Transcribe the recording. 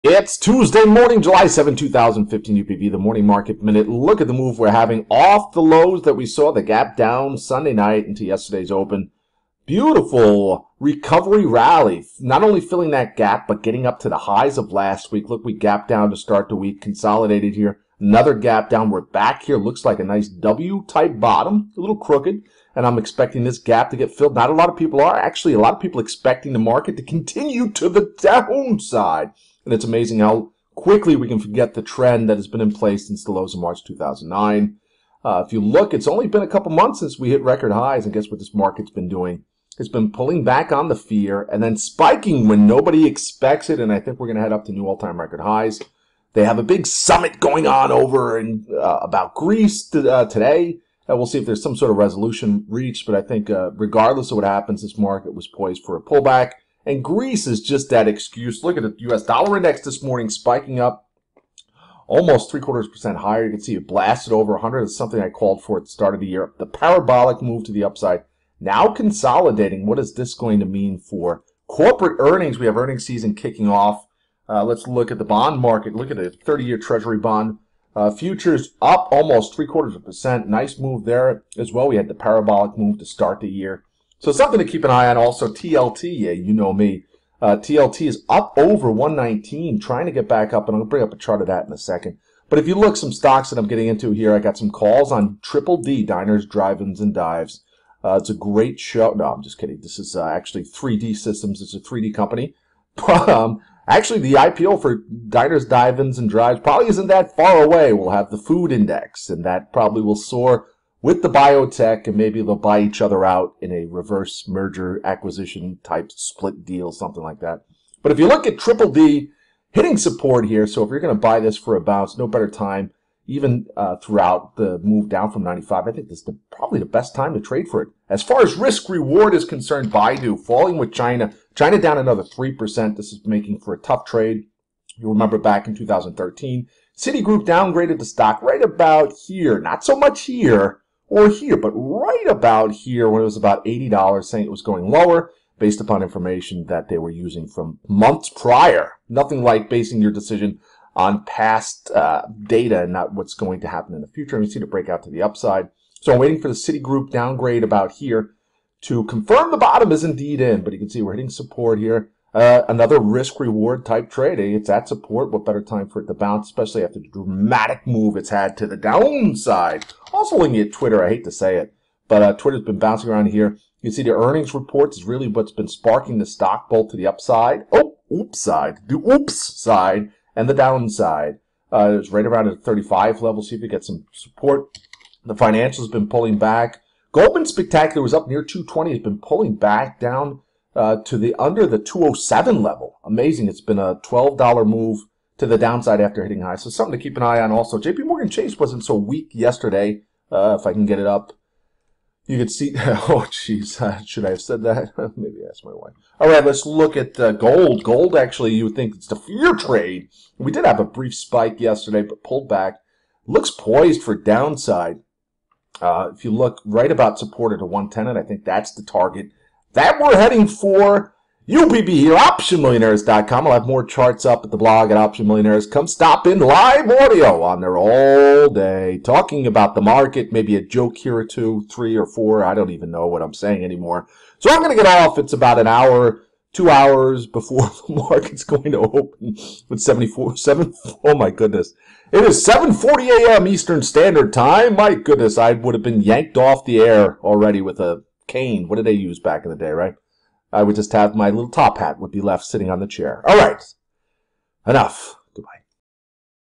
It's Tuesday morning, July 7, 2015 UPB, the Morning Market Minute. Look at the move we're having off the lows that we saw, the gap down Sunday night into yesterday's open. Beautiful recovery rally, not only filling that gap, but getting up to the highs of last week. Look, we gapped down to start the week, consolidated here. Another gap down. We're back here. Looks like a nice W-type bottom, a little crooked, and I'm expecting this gap to get filled. Not a lot of people are. Actually, a lot of people expecting the market to continue to the downside. And it's amazing how quickly we can forget the trend that has been in place since the lows of March 2009. If you look, it's only been a couple months since we hit record highs, and guess what this market's been doing? It's been pulling back on the fear and then spiking when nobody expects it, and I think we're going to head up to new all-time record highs. They have a big summit going on over in about Greece today. We'll see if there's some sort of resolution reached, but I think regardless of what happens, this market was poised for a pullback. And Greece is just that excuse. Look at the U.S. dollar index this morning spiking up almost 0.75% higher. You can see it blasted over 100. It's something I called for at the start of the year. The parabolic move to the upside. Now consolidating. What is this going to mean for corporate earnings? We have earnings season kicking off. Let's look at the bond market. Look at the 30-year Treasury bond. Futures up almost 0.75%. Nice move there as well. We had the parabolic move to start the year. So something to keep an eye on. Also, TLT, yeah, you know me. TLT is up over 119, trying to get back up, and I'm going to bring up a chart of that in a second. But if you look, some stocks that I'm getting into here, I got some calls on Triple D, Diners, Drive-Ins, and Dives. It's a great show. No, I'm just kidding. This is actually 3D Systems. It's a 3D company. Actually, the IPO for Diners, Dive-Ins, and Drives probably isn't that far away. We'll have the food index, and that probably will soar with the biotech, and maybe they'll buy each other out in a reverse merger acquisition type split deal, something like that. But if you look at Triple D hitting support here, so if you're going to buy this for a bounce, no better time, even throughout the move down from 95, I think this is probably the best time to trade for it. As far as risk reward is concerned, Baidu falling with China. China down another 3%. This is making for a tough trade. You remember back in 2013, Citigroup downgraded the stock right about here. Not so much here or here, but right about here when it was about $80, saying it was going lower based upon information that they were using from months prior. Nothing like basing your decision on past data and not what's going to happen in the future. And we see it break out to the upside. So I'm waiting for the Citigroup downgrade about here to confirm the bottom is indeed in, but you can see we're hitting support here. Another risk-reward type trade. It's at support. What better time for it to bounce, especially after the dramatic move it's had to the downside. Also looking at Twitter, I hate to say it, but Twitter's been bouncing around here. You can see the earnings reports is really what's been sparking the stock both to the upside, the oops side, and the downside. It's right around the 35 level. See if we get some support. The financials been pulling back. Goldman Spectacular was up near 220. It's been pulling back down to the under the 207 level. Amazing. It's been a $12 move to the downside after hitting high. So something to keep an eye on also. JP Morgan Chase wasn't so weak yesterday. If I can get it up, you could see. Oh, geez. Should I have said that? Maybe ask my wife. All right, let's look at gold. Gold, actually, you would think it's the fear trade. We did have a brief spike yesterday, but pulled back. Looks poised for downside. If you look right about support at a 110, and I think that's the target that we're heading for. UPB here, OptionMillionaires.com. I'll have more charts up at the blog at Option Millionaires. Come stop in, live audio on there all day, talking about the market, maybe a joke here or two, 3 or 4. I don't even know what I'm saying anymore. So I'm going to get off. It's about an hour, 2 hours before the market's going to open with 7. Oh my goodness. It is 7:40 a.m. Eastern Standard Time. My goodness, I would have been yanked off the air already with a cane. What did they use back in the day, right? I would just have my little top hat would be left sitting on the chair. All right. Enough.